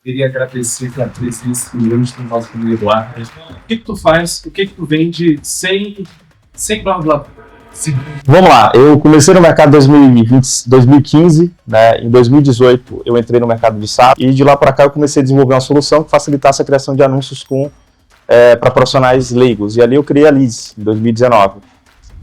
Queria agradecer pela presença do nosso querido Eduardo. O que tu faz? O que tu vende sem blá blá? Sim. Vamos lá, eu comecei no mercado em 2015, né? Em 2018 eu entrei no mercado de SaaS e de lá para cá eu comecei a desenvolver uma solução que facilitasse a criação de anúncios para profissionais leigos. E ali eu criei a Leads em 2019.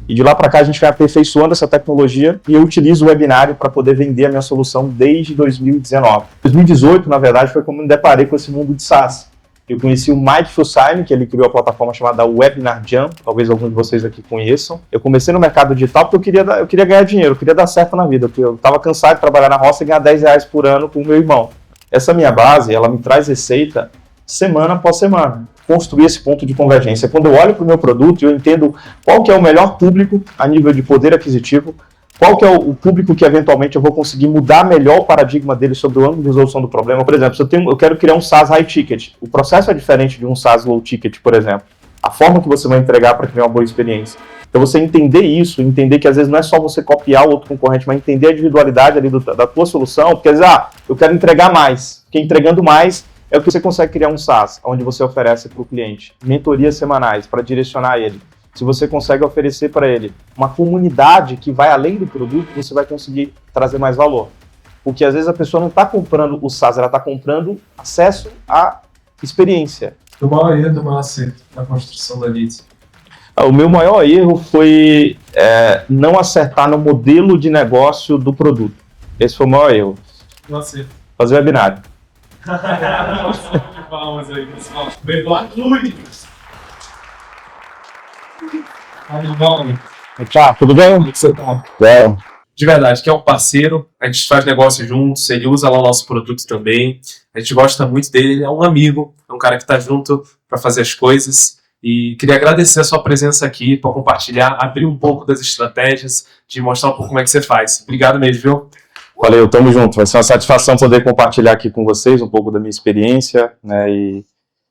E de lá para cá a gente vai aperfeiçoando essa tecnologia e eu utilizo o webinário para poder vender a minha solução desde 2019. 2018, na verdade, foi quando eu me deparei com esse mundo de SaaS. Eu conheci o Mike Fusaime, que ele criou a plataforma chamada Webinar Jam, talvez alguns de vocês aqui conheçam. Eu comecei no mercado digital porque eu queria ganhar dinheiro, eu queria dar certo na vida, porque eu estava cansado de trabalhar na roça e ganhar R$10 por ano com o meu irmão. Essa minha base, ela me traz receita semana após semana. Construir esse ponto de convergência. Quando eu olho para o meu produto, eu entendo qual que é o melhor público a nível de poder aquisitivo, qual que é o público que eventualmente eu vou conseguir mudar melhor o paradigma dele sobre o ângulo de resolução do problema. Por exemplo, se eu quero criar um SaaS high ticket, o processo é diferente de um SaaS low ticket, por exemplo. A forma que você vai entregar para criar uma boa experiência. Então você entender isso, entender que às vezes não é só você copiar o outro concorrente, mas entender a individualidade ali da tua solução, porque às vezes, eu quero entregar mais, porque entregando mais é o que você consegue criar um SaaS, onde você oferece para o cliente mentorias semanais para direcionar ele. Se você consegue oferecer para ele uma comunidade que vai além do produto, você vai conseguir trazer mais valor. Porque às vezes a pessoa não está comprando o SaaS, ela está comprando acesso à experiência. O maior erro do maior acerto na construção da Leads? O meu maior erro foi não acertar no modelo de negócio do produto. Esse foi o maior erro. Você. Fazer webinário. Palmas aí, pessoal. Eduardo Nunes. Tá, tudo bem? Como você tá? É. De verdade, que é um parceiro, a gente faz negócio juntos, ele usa lá o nosso produto também, a gente gosta muito dele, ele é um amigo, é um cara que tá junto para fazer as coisas, e queria agradecer a sua presença aqui, para compartilhar, abrir um pouco das estratégias, de mostrar um pouco como é que você faz. Obrigado mesmo, viu? Valeu, tamo junto, vai ser uma satisfação poder compartilhar aqui com vocês um pouco da minha experiência, né, e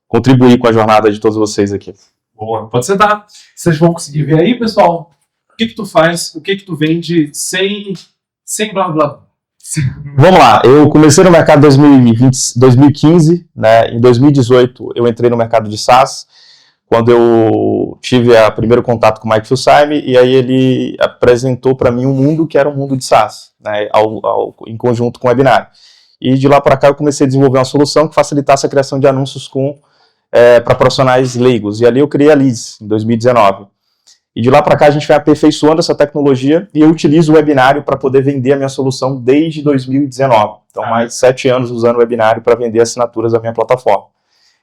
contribuir com a jornada de todos vocês aqui. Boa, pode sentar. Vocês vão conseguir ver aí, pessoal, o que tu faz, o que tu vende sem blá blá. Vamos lá, eu comecei no mercado em 2015, né, em 2018 eu entrei no mercado de SaaS, quando eu tive o primeiro contato com o Mike Fusaime, e aí ele apresentou para mim um mundo que era um mundo de SaaS, né, em conjunto com o webinário. E de lá para cá eu comecei a desenvolver uma solução que facilitasse a criação de anúncios para profissionais leigos, e ali eu criei a Leads em 2019. E de lá para cá a gente vai aperfeiçoando essa tecnologia e eu utilizo o webinário para poder vender a minha solução desde 2019. Então, mais de 7 anos usando o webinário para vender assinaturas da minha plataforma.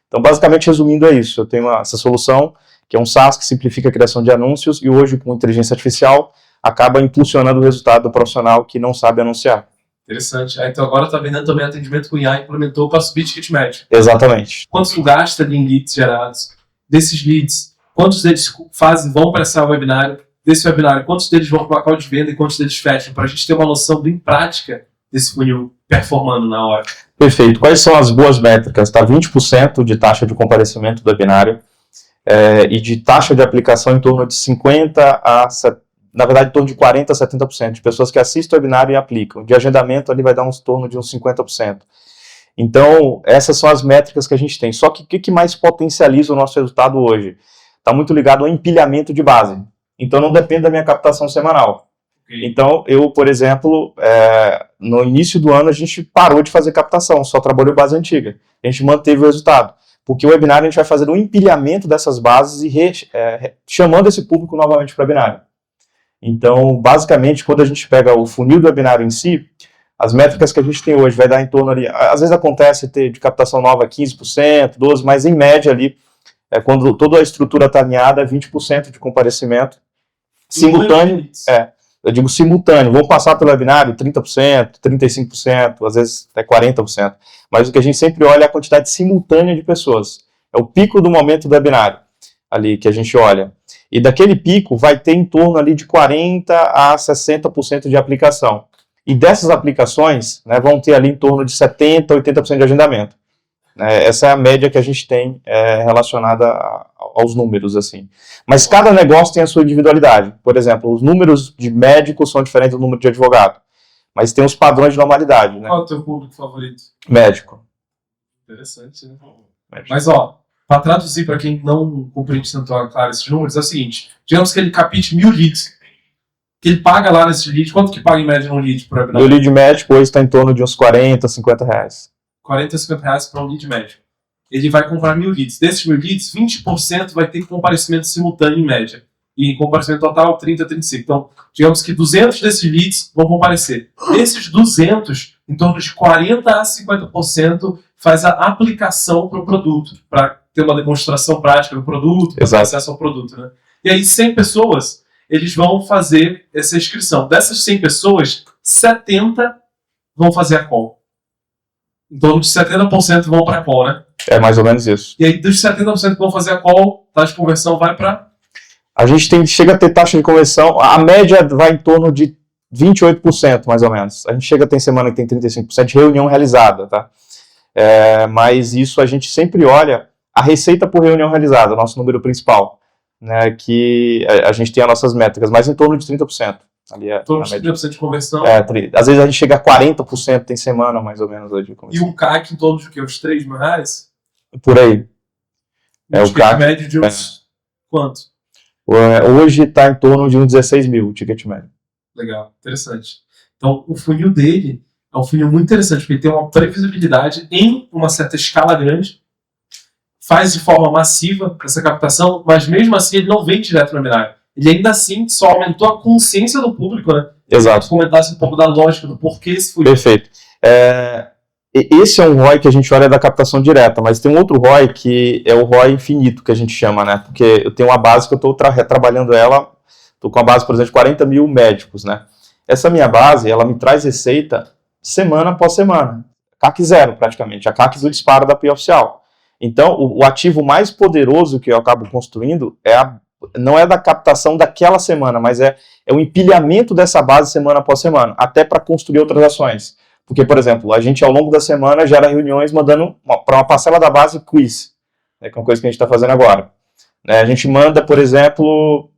Então, basicamente, resumindo, é isso. Eu tenho essa solução, que é um SaaS que simplifica a criação de anúncios e hoje, com inteligência artificial, acaba impulsionando o resultado do profissional que não sabe anunciar. Interessante. Então agora está vendendo também atendimento com IA, implementou para subir ticket médio. Exatamente. Quanto tu gasta em leads gerados? Desses leads, quantos deles vão para esse webinário? Desse webinário, quantos deles vão para o call de venda e quantos deles fecham? Para a gente ter uma noção bem prática desse funil performando na hora. Perfeito. Quais são as boas métricas? Tá 20% de taxa de comparecimento do webinário e de taxa de aplicação em torno de 50% a 70%. Na verdade, em torno de 40% a 70% de pessoas que assistem o webinário e aplicam. De agendamento, ali vai dar em torno de uns 50%. Então, essas são as métricas que a gente tem. Só que o que mais potencializa o nosso resultado hoje? Está muito ligado ao empilhamento de base. Então, não depende da minha captação semanal. Okay. Então, eu, por exemplo, no início do ano, a gente parou de fazer captação, só trabalhou base antiga. A gente manteve o resultado. Porque o webinário, a gente vai fazer um empilhamento dessas bases e chamando esse público novamente para o webinário. Então, basicamente, quando a gente pega o funil do webinário em si, as métricas que a gente tem hoje vai dar em torno ali, às vezes acontece ter de captação nova 15%, 12%, mas em média ali, quando toda a estrutura está alinhada, 20% de comparecimento simultâneo, eu digo simultâneo, vão passar pelo webinário 30%, 35%, às vezes até 40%, mas o que a gente sempre olha é a quantidade simultânea de pessoas, é o pico do momento do webinário, ali que a gente olha. E daquele pico vai ter em torno ali de 40% a 60% de aplicação. E dessas aplicações, né, vão ter ali em torno de 70% a 80% de agendamento. Essa é a média que a gente tem relacionada aos números, assim. Mas cada negócio tem a sua individualidade. Por exemplo, os números de médicos são diferentes do número de advogado. Mas tem os padrões de normalidade, né? Qual é o teu público favorito? Médico. Interessante, né? Mas, ó, para traduzir para quem não compreende tanto claro esses números, é o seguinte: digamos que ele capite 1.000 leads. Que ele paga lá nesses leads. Quanto que paga em média num lead por webinar? O lead médio hoje está em torno de uns 40, 50 reais. 40, 50 reais para um lead médio. Ele vai comprar 1.000 leads. Desses 1.000 leads, 20% vai ter comparecimento simultâneo em média. E em comparecimento total, 30, 35. Então, digamos que 200 desses leads vão comparecer. Desses 200, em torno de 40 a 50% faz a aplicação para o produto, para ter uma demonstração prática do produto, para ter acesso ao produto. Né? E aí, 100 pessoas, eles vão fazer essa inscrição. Dessas 100 pessoas, 70 vão fazer a call. Em torno de 70% vão para a call, né? É mais ou menos isso. E aí, dos 70% que vão fazer a call, taxa de conversão vai para... A gente chega a ter taxa de conversão, a média vai em torno de 28%, mais ou menos. A gente chega a ter semana que tem 35% de reunião realizada, tá? Mas isso a gente sempre olha a receita por reunião realizada, o nosso número principal, né? Que a gente tem as nossas métricas, mas em torno de 30%. Ali em torno de 30% de conversão. Às vezes a gente chega a 40% tem semana, mais ou menos, de conversão. E um CAC em torno de que? Uns 3 mil reais? Por aí. O CAC médio de uns... Quanto? Hoje está em torno de uns 16 mil o ticket médio. Legal, interessante. Então, o funil dele é um funil muito interessante, porque ele tem uma previsibilidade em uma certa escala grande, faz de forma massiva essa captação, mas mesmo assim ele não vem direto no webinar. Ele ainda assim só aumentou a consciência do público, né? Exato. Comentasse um pouco da lógica, do porquê esse funil. Perfeito. Esse é um ROI que a gente olha da captação direta, mas tem um outro ROI que é o ROI infinito, que a gente chama, né? Porque eu tenho uma base que eu estou trabalhando ela, estou com a base, por exemplo, de 40 mil médicos, né? Essa minha base, ela me traz receita semana após semana. CAC zero, praticamente. A CAC do disparo da PI oficial. Então, o ativo mais poderoso que eu acabo construindo não é da captação daquela semana, mas é o empilhamento dessa base semana após semana, até para construir outras ações. Porque, por exemplo, a gente ao longo da semana gera reuniões mandando para uma parcela da base quiz, né, que é uma coisa que a gente está fazendo agora. A gente manda, por exemplo,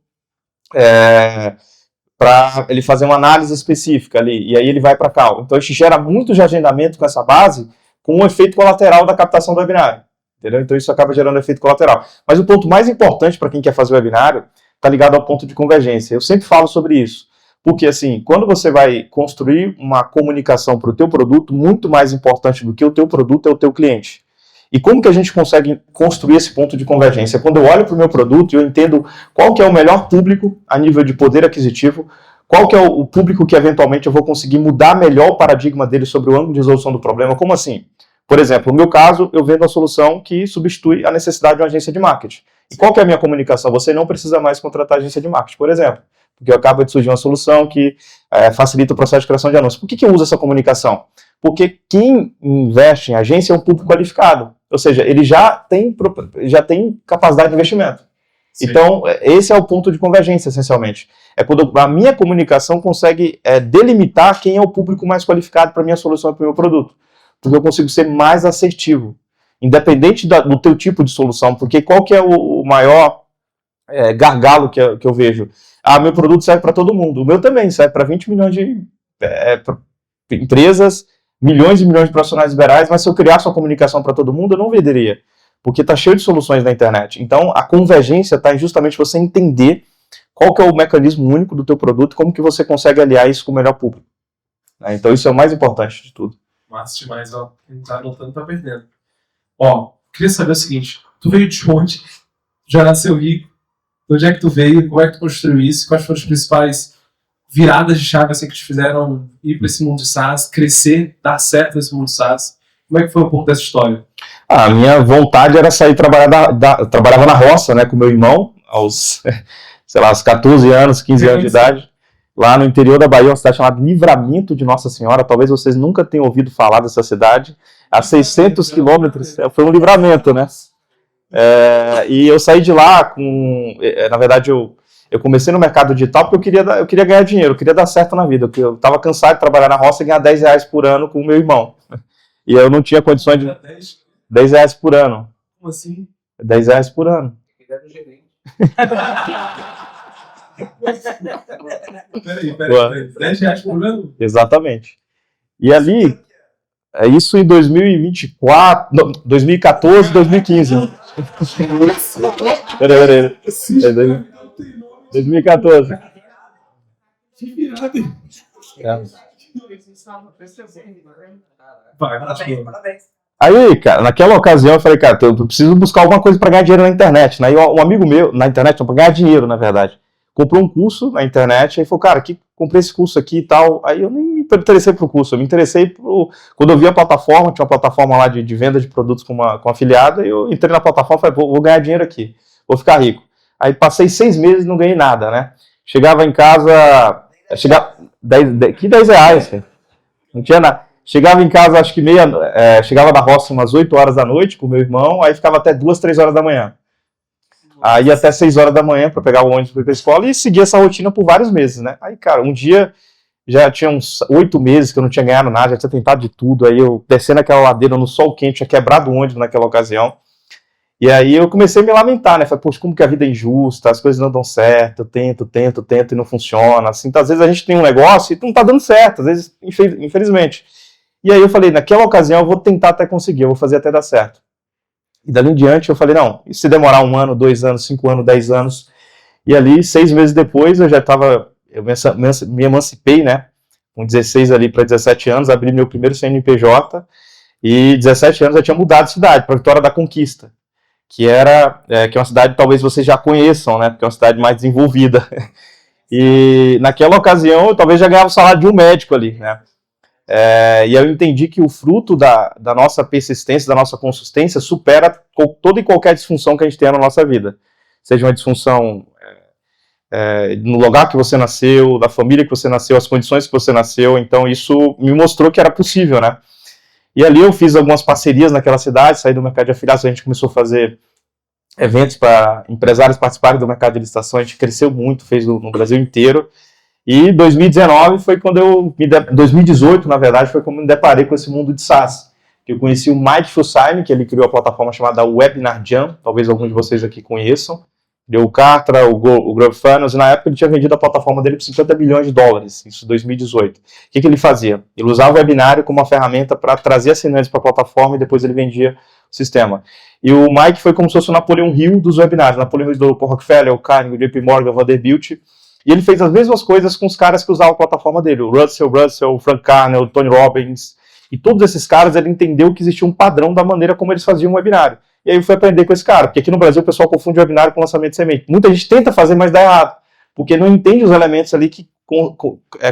para ele fazer uma análise específica ali, e aí ele vai para cá. Então a gente gera muito de agendamento com essa base, com um efeito colateral da captação do webinário. Entendeu? Então isso acaba gerando efeito colateral. Mas o ponto mais importante para quem quer fazer o webinário está ligado ao ponto de convergência. Eu sempre falo sobre isso. Porque, assim, quando você vai construir uma comunicação para o teu produto, muito mais importante do que o teu produto é o teu cliente. E como que a gente consegue construir esse ponto de convergência? Quando eu olho para o meu produto e eu entendo qual que é o melhor público a nível de poder aquisitivo, qual que é o público que, eventualmente, eu vou conseguir mudar melhor o paradigma dele sobre o ângulo de resolução do problema. Como assim? Por exemplo, no meu caso, eu vendo a solução que substitui a necessidade de uma agência de marketing. E qual que é a minha comunicação? Você não precisa mais contratar agência de marketing, por exemplo. Porque acaba de surgir uma solução que facilita o processo de criação de anúncios. Por que eu uso essa comunicação? Porque quem investe em agência é um público qualificado. Ou seja, ele já tem capacidade de investimento. Sim. Então, esse é o ponto de convergência, essencialmente. É quando a minha comunicação consegue delimitar quem é o público mais qualificado para a minha solução e para o meu produto. Porque eu consigo ser mais assertivo, independente do teu tipo de solução. Porque qual que é o maior gargalo que eu vejo? Meu produto serve para todo mundo. O meu também serve para 20 milhões de empresas, milhões e milhões de profissionais liberais, mas se eu criasse uma comunicação para todo mundo, eu não venderia. Porque está cheio de soluções na internet. Então, a convergência está em justamente você entender qual que é o mecanismo único do teu produto e como que você consegue aliar isso com o melhor público. Então, isso é o mais importante de tudo. Massa demais, ó. Quem tá anotando tá perdendo. Ó, queria saber o seguinte. Tu veio de onde? Já nasceu rico? De onde é que tu veio? Como é que tu construiu isso? Quais foram as principais viradas de chave assim, que te fizeram ir para esse mundo de SaaS, crescer, dar certo nesse mundo de SaaS? Como é que foi um pouco dessa história? A minha vontade era sair trabalhar trabalhava na roça, né, com meu irmão, aos 14 anos, 15 anos de idade, lá no interior da Bahia, uma cidade chamada Livramento de Nossa Senhora. Talvez vocês nunca tenham ouvido falar dessa cidade. A 600 quilômetros, foi um livramento, né? E eu saí de lá na verdade, eu comecei no mercado digital porque eu queria ganhar dinheiro, eu queria dar certo na vida. Eu estava cansado de trabalhar na roça e ganhar R$10 por ano com o meu irmão. E eu não tinha condições de... R$10 por ano. Como assim? R$10 por ano. Peraí. R$10 por ano? Exatamente. E ali... É isso em 2024, não, 2014, 2015. Peraí. 2014. Que virada. Parabéns. Aí, cara, naquela ocasião eu falei, cara, eu preciso buscar alguma coisa para ganhar dinheiro na internet. Aí um amigo meu, na internet, não, para ganhar dinheiro, na verdade, comprou um curso na internet, aí falou, cara, comprei esse curso aqui e tal. Aí eu nem me interessei pro curso, eu me interessei quando eu vi a plataforma, tinha uma plataforma lá de venda de produtos com afiliada, eu entrei na plataforma e falei, vou ganhar dinheiro aqui, vou ficar rico. Aí passei 6 meses e não ganhei nada, né? Chegava em casa, que 10 reais, cara. Não tinha nada. Chegava em casa, acho que chegava da roça umas 8 horas da noite com meu irmão, aí ficava até 2, 3 horas da manhã. Aí até 6 horas da manhã para pegar o ônibus para ir pra escola e seguir essa rotina por vários meses, né? Aí, cara, um dia já tinha uns 8 meses que eu não tinha ganhado nada, já tinha tentado de tudo, aí eu descendo aquela ladeira no sol quente, tinha quebrado o ônibus naquela ocasião. E aí eu comecei a me lamentar, né? Falei, poxa, como que a vida é injusta, as coisas não dão certo, eu tento e não funciona. Assim, então, às vezes a gente tem um negócio e não tá dando certo, às vezes, infelizmente. E aí eu falei, naquela ocasião eu vou tentar até conseguir, eu vou fazer até dar certo. E dali em diante eu falei, não, e se demorar 1 ano, 2 anos, 5 anos, 10 anos? E ali, 6 meses depois, eu me emancipei, né? Com 16 ali para 17 anos, abri meu primeiro CNPJ e 17 anos eu tinha mudado de cidade, para Vitória da Conquista, que é uma cidade que talvez vocês já conheçam, né? Porque é uma cidade mais desenvolvida. E naquela ocasião eu talvez já ganhava o salário de um médico ali, né? E eu entendi que o fruto da nossa persistência, da nossa consistência, supera toda e qualquer disfunção que a gente tenha na nossa vida. Seja uma disfunção no lugar que você nasceu, da família que você nasceu, as condições que você nasceu. Então isso me mostrou que era possível, né? E ali eu fiz algumas parcerias naquela cidade, saí do mercado de afiliados, a gente começou a fazer eventos para empresários participarem do mercado de licitação, a gente cresceu muito, fez no Brasil inteiro. E 2019 foi quando 2018, na verdade, foi quando eu me deparei com esse mundo de SaaS. Que eu conheci o Mike Fusaime, que ele criou a plataforma chamada Webinar Jam, talvez alguns de vocês aqui conheçam. Deu o Cartra, o GrowFunnels, e na época ele tinha vendido a plataforma dele por $50 milhões, isso em 2018. O que ele fazia? Ele usava o webinário como uma ferramenta para trazer assinantes para a plataforma e depois ele vendia o sistema. E o Mike foi como se fosse o Napoleão Hill dos webinários. Napoleão Hill do Rockefeller, o Carnegie, o JP Morgan, o Vanderbilt. E ele fez as mesmas coisas com os caras que usavam a plataforma dele. O Russell, o Frank Carnell, o Tony Robbins. E todos esses caras, ele entendeu que existia um padrão da maneira como eles faziam o webinário. E aí eu fui aprender com esse cara, porque aqui no Brasil o pessoal confunde webinário com lançamento de semente. Muita gente tenta fazer, mas dá errado, porque não entende os elementos ali que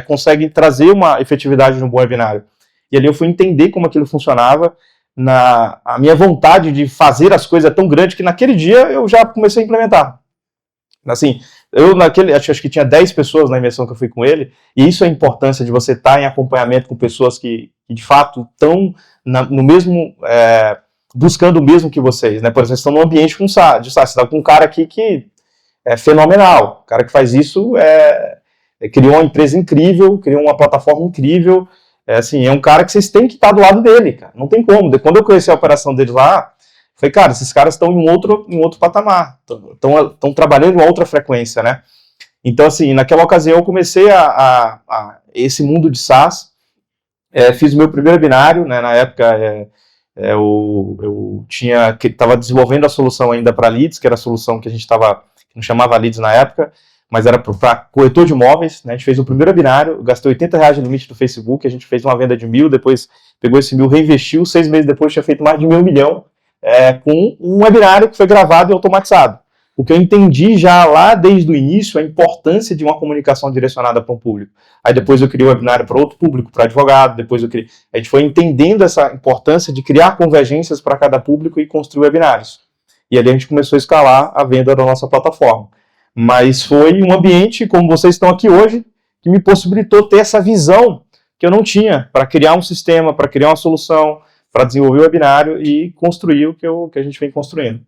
conseguem trazer uma efetividade no bom webinário. E ali eu fui entender como aquilo funcionava, a minha vontade de fazer as coisas é tão grande que naquele dia eu já comecei a implementar. Assim, acho que tinha 10 pessoas na imersão que eu fui com ele, e isso é a importância de você estar em acompanhamento com pessoas que de fato estão no mesmo... buscando o mesmo que vocês, né? Por exemplo, vocês estão num ambiente de SaaS, você está com um cara aqui que é fenomenal, o cara que faz isso criou uma empresa incrível, criou uma plataforma incrível, é um cara que vocês têm que estar do lado dele, cara, não tem como. Quando eu conheci a operação deles lá, falei, cara, esses caras estão em outro patamar, estão trabalhando em outra frequência, né? Então, assim, naquela ocasião eu comecei esse mundo de SaaS, fiz o meu primeiro webinário, né? Na época eu estava desenvolvendo a solução ainda para leads, que era a solução que a gente não chamava leads na época, mas era para corretor de imóveis, né? A gente fez o primeiro webinário, gastei R$80 de limite do Facebook, a gente fez uma venda de 1.000, depois pegou esse 1.000, reinvestiu, 6 meses depois tinha feito mais de R$500 mil, com um webinário que foi gravado e automatizado. O que eu entendi já lá desde o início, a importância de uma comunicação direcionada para um público. Aí depois eu criei o webinário para outro público, para advogado, a gente foi entendendo essa importância de criar convergências para cada público e construir webinários. E ali a gente começou a escalar a venda da nossa plataforma. Mas foi um ambiente, como vocês estão aqui hoje, que me possibilitou ter essa visão que eu não tinha, para criar um sistema, para criar uma solução, para desenvolver o webinário e construir o que a gente vem construindo.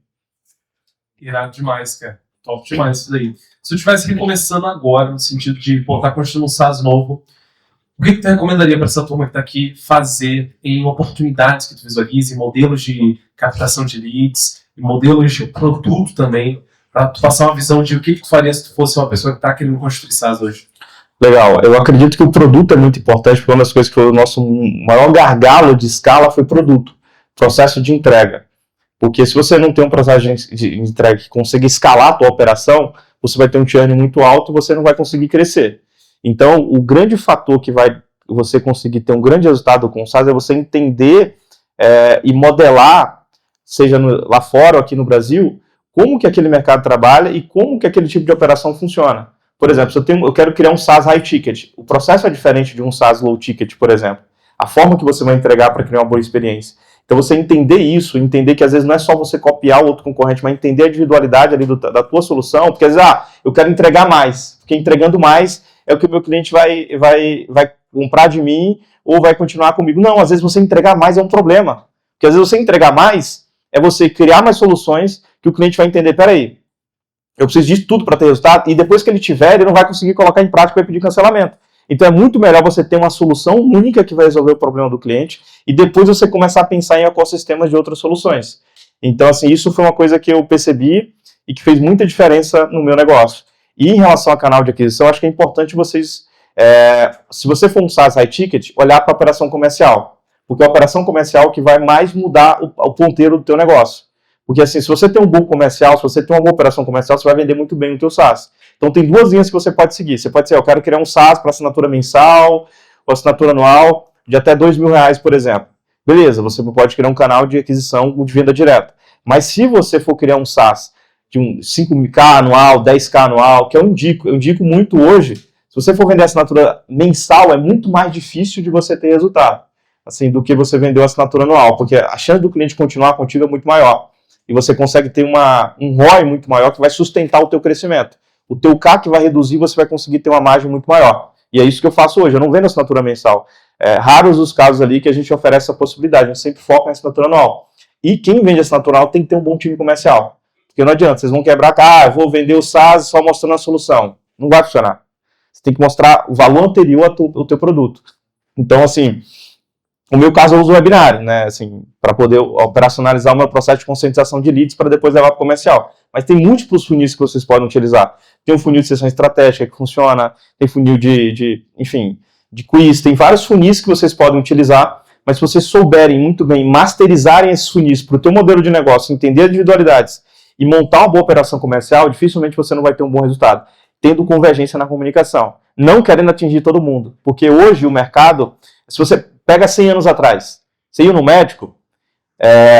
Irado demais, cara. Top demais isso daí. Se eu estivesse recomeçando agora, no sentido de estar construindo um SaaS novo, o que tu recomendaria para essa turma que está aqui fazer em oportunidades que tu visualize, modelos de captação de leads, modelos de produto também, para tu passar uma visão de o que tu faria se tu fosse uma pessoa que está querendo construir SaaS hoje? Legal, eu acredito que o produto é muito importante, porque uma das coisas que foi o nosso maior gargalo de escala foi produto, processo de entrega. Porque se você não tem um processo de entrega que consiga escalar a tua operação, você vai ter um churn muito alto e você não vai conseguir crescer. Então, o grande fator que vai você conseguir ter um grande resultado com o SaaS é você entender e modelar, seja lá fora ou aqui no Brasil, como que aquele mercado trabalha e como que aquele tipo de operação funciona. Por exemplo, se eu quero criar um SaaS high ticket, o processo é diferente de um SaaS low ticket, por exemplo. A forma que você vai entregar para criar uma boa experiência. Então você entender isso, entender que às vezes não é só você copiar o outro concorrente, mas entender a individualidade ali da tua solução, porque às vezes, eu quero entregar mais, porque entregando mais é o que o meu cliente vai comprar de mim ou vai continuar comigo. Não, às vezes você entregar mais é um problema, porque às vezes você entregar mais é você criar mais soluções que o cliente vai entender, peraí, eu preciso disso tudo para ter resultado, e depois que ele tiver, ele não vai conseguir colocar em prática e vai pedir cancelamento. Então é muito melhor você ter uma solução única que vai resolver o problema do cliente e depois você começar a pensar em ecossistemas de outras soluções. Então, assim, isso foi uma coisa que eu percebi e que fez muita diferença no meu negócio. E em relação ao canal de aquisição, acho que é importante vocês, se você for um SaaS high ticket, olhar para a operação comercial. Porque é a operação comercial que vai mais mudar o ponteiro do teu negócio. Porque assim, se você tem um bom comercial, se você tem uma boa operação comercial, você vai vender muito bem o teu SaaS. Então tem duas linhas que você pode seguir. Você pode dizer, eu quero criar um SaaS para assinatura mensal ou assinatura anual de até R$2.000, por exemplo. Beleza, você pode criar um canal de aquisição de venda direta. Mas se você for criar um SaaS de 5.000 anual, 10.000 anual, que eu indico muito hoje, se você for vender assinatura mensal, é muito mais difícil de você ter resultado, assim, do que você vender uma assinatura anual, porque a chance do cliente continuar contigo é muito maior. E você consegue ter um ROI muito maior que vai sustentar o teu crescimento. O teu CAC vai reduzir, você vai conseguir ter uma margem muito maior. E é isso que eu faço hoje, eu não vendo assinatura mensal. Raros os casos ali que a gente oferece essa possibilidade, a gente sempre foca em assinatura anual. E quem vende assinatura anual tem que ter um bom time comercial. Porque não adianta, vocês vão quebrar, eu vou vender o SaaS só mostrando a solução. Não vai funcionar. Você tem que mostrar o valor anterior ao teu produto. Então, assim, no meu caso, eu uso o webinário, né, assim, para poder operacionalizar o meu processo de conscientização de leads para depois levar para o comercial. Mas tem múltiplos funis que vocês podem utilizar. Tem um funil de sessão estratégica que funciona, tem funil de quiz, tem vários funis que vocês podem utilizar, mas se vocês souberem muito bem, masterizarem esses funis para o teu modelo de negócio, entender as individualidades e montar uma boa operação comercial, dificilmente você não vai ter um bom resultado, tendo convergência na comunicação. Não querendo atingir todo mundo, porque hoje o mercado, se você pega 100 anos atrás, você ia no médico,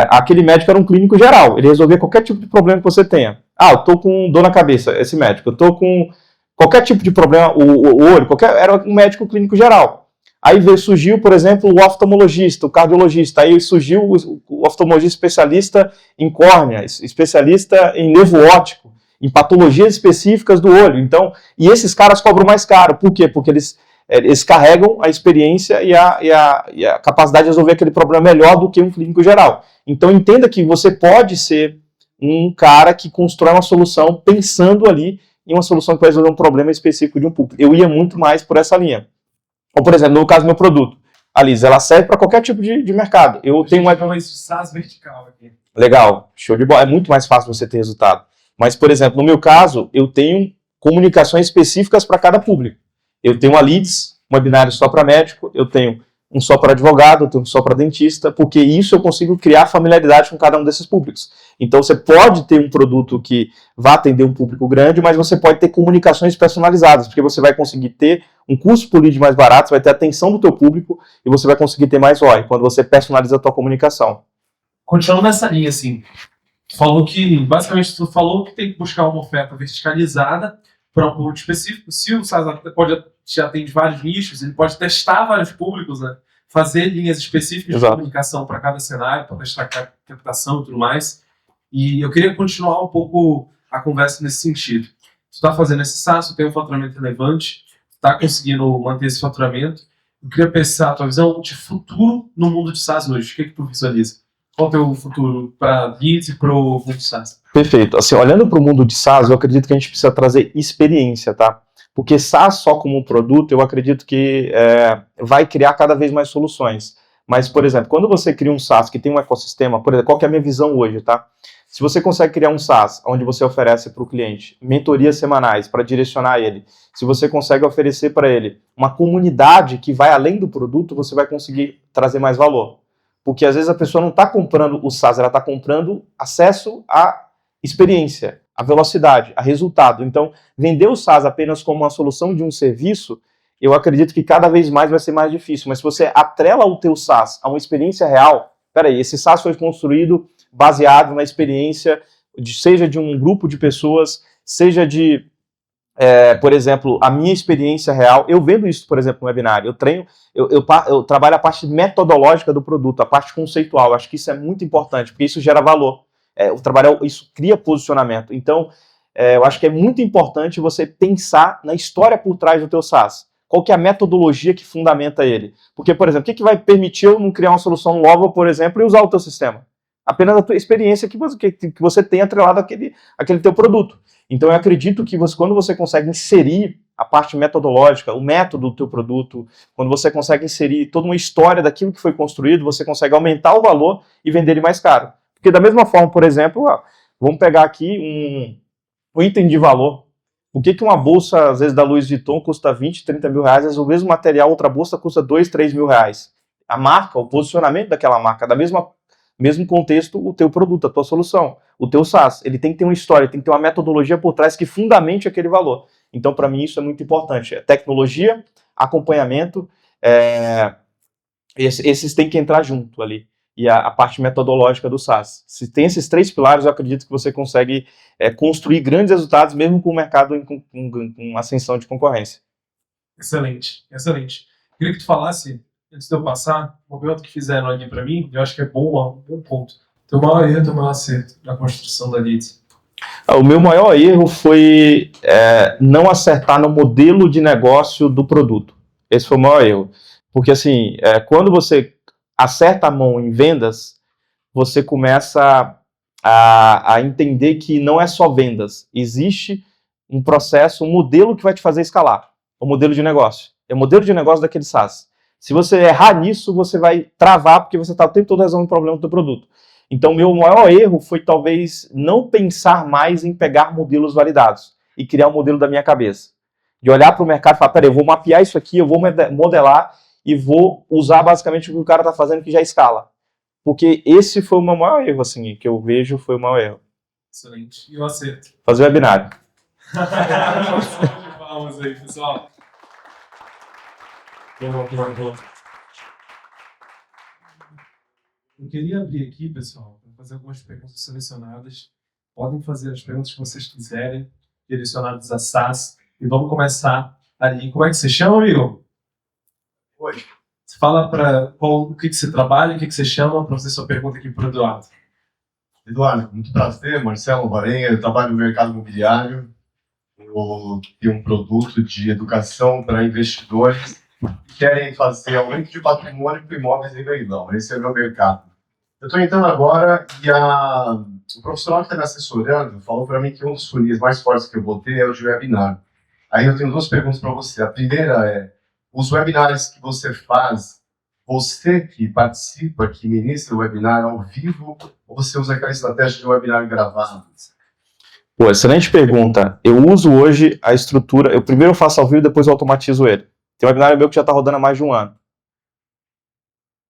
aquele médico era um clínico geral, ele resolvia qualquer tipo de problema que você tenha. Eu tô com dor na cabeça, esse médico, eu tô com qualquer tipo de problema, o olho, era um médico clínico geral. Aí surgiu, por exemplo, o oftalmologista, o cardiologista, aí surgiu o oftalmologista especialista em córnea, especialista em nervo óptico, em patologias específicas do olho. Então, e esses caras cobram mais caro, por quê? Porque eles carregam a experiência e a capacidade de resolver aquele problema melhor do que um clínico geral. Então entenda que você pode ser um cara que constrói uma solução pensando ali em uma solução que vai resolver um problema específico de um público. Eu ia muito mais por essa linha. Ou, por exemplo, no caso do meu produto, a Liz, ela serve para qualquer tipo de mercado. Eu tenho uma SaaS vertical aqui. Legal, show de bola. É muito mais fácil você ter resultado. Mas, por exemplo, no meu caso, eu tenho comunicações específicas para cada público. Eu tenho a Leads, um webinário só para médico, eu tenho um só para advogado, eu tenho um só para dentista, porque isso eu consigo criar familiaridade com cada um desses públicos. Então você pode ter um produto que vá atender um público grande, mas você pode ter comunicações personalizadas, porque você vai conseguir ter um custo por lead mais barato, você vai ter atenção do teu público e você vai conseguir ter mais ROI, quando você personaliza a tua comunicação. Continuando nessa linha, assim, basicamente tu falou que tem que buscar uma oferta verticalizada para um público específico. Se o SaaS já tem vários nichos, ele pode testar vários públicos, né? Fazer linhas específicas de comunicação para cada cenário, para testar captação e tudo mais. E eu queria continuar um pouco a conversa nesse sentido. Tu está fazendo esse SaaS, tu tem um faturamento relevante, está conseguindo manter esse faturamento. Eu queria pensar a tua visão de futuro no mundo de SaaS hoje. O que tu visualiza? Qual é o teu futuro para leads e para o mundo de SaaS? Perfeito. Assim, olhando para o mundo de SaaS, eu acredito que a gente precisa trazer experiência, tá? Porque SaaS só como um produto, eu acredito que vai criar cada vez mais soluções. Mas, por exemplo, quando você cria um SaaS que tem um ecossistema, por exemplo, qual que é a minha visão hoje, tá? Se você consegue criar um SaaS, onde você oferece para o cliente mentorias semanais para direcionar ele, se você consegue oferecer para ele uma comunidade que vai além do produto, você vai conseguir trazer mais valor. Porque às vezes a pessoa não está comprando o SaaS, ela está comprando acesso à experiência, à velocidade, a resultado. Então, vender o SaaS apenas como uma solução de um serviço, eu acredito que cada vez mais vai ser mais difícil. Mas se você atrela o teu SaaS a uma experiência real, peraí, esse SaaS foi construído baseado na experiência, seja de um grupo de pessoas, seja de, por exemplo, a minha experiência real. Eu vendo isso, por exemplo, no webinário. Eu trabalho a parte metodológica do produto, a parte conceitual. Acho que isso é muito importante, porque isso gera valor. Isso cria posicionamento. Então, eu acho que é muito importante você pensar na história por trás do teu SaaS. Qual que é a metodologia que fundamenta ele? Porque, por exemplo, o que vai permitir eu não criar uma solução nova, por exemplo, e usar o teu sistema? Apenas a tua experiência que você tem atrelado àquele teu produto. Então, eu acredito que quando você consegue inserir a parte metodológica, o método do teu produto, quando você consegue inserir toda uma história daquilo que foi construído, você consegue aumentar o valor e vender ele mais caro. Porque da mesma forma, por exemplo, vamos pegar aqui um item de valor. Por que uma bolsa, às vezes, da Louis Vuitton custa 20, 30 mil reais, às vezes o mesmo material, outra bolsa custa 2, 3 mil reais? A marca, o posicionamento daquela marca, mesmo contexto, o teu produto, a tua solução, o teu SaaS, ele tem que ter uma história, tem que ter uma metodologia por trás que fundamente aquele valor. Então, para mim, isso é muito importante. Tecnologia, acompanhamento, esses têm que entrar junto ali. E a parte metodológica do SaaS. Se tem esses 3 pilares, eu acredito que você consegue construir grandes resultados, mesmo com o mercado com ascensão de concorrência. Excelente, excelente. Queria que tu falasse, antes de eu passar, uma pergunta que fizeram ali para mim, eu acho que é bom, um bom ponto. Teu maior erro, teu maior acerto na construção da Leads? O meu maior erro foi não acertar no modelo de negócio do produto. Esse foi o maior erro. Porque, assim, quando você acerta a mão em vendas, você começa a entender que não é só vendas. Existe um processo, um modelo que vai te fazer escalar. O modelo de negócio. É o modelo de negócio daquele SaaS. Se você errar nisso, você vai travar, porque você está o tempo todo resolvendo o problema do teu produto. Então, meu maior erro foi, talvez, não pensar mais em pegar modelos validados e criar um modelo da minha cabeça. De olhar para o mercado e falar, peraí, eu vou mapear isso aqui, eu vou modelar e vou usar basicamente o que o cara está fazendo que já escala. Porque esse foi o meu maior erro, assim, que eu vejo foi o maior erro. Excelente. E o acerto? Fazer webinário. Vamos aí, pessoal. Eu queria abrir aqui, pessoal, para fazer algumas perguntas selecionadas. Podem fazer as perguntas que vocês quiserem, direcionadas a SaaS. E vamos começar ali. Como é que você chama, amigo? Oi. Você fala para o que você trabalha, o que você chama, para fazer sua pergunta aqui para o Eduardo. Eduardo, muito prazer, Marcelo Varenha, eu trabalho no mercado imobiliário, eu tenho um produto de educação para investidores que querem fazer aumento de patrimônio para imóveis em leilão, esse é o meu mercado. Eu estou entrando agora e o profissional que está me assessorando falou para mim que um dos funis mais fortes que eu vou ter é o de webinar. Aí eu tenho 2 perguntas para você, a primeira é, os webinars que você faz, você que participa, que ministra o webinar ao vivo, ou você usa aquela estratégia de webinar gravado? Pô, excelente pergunta. Eu uso hoje a estrutura, eu primeiro faço ao vivo, depois eu automatizo ele. Tem um webinar meu que já está rodando há mais de 1 ano.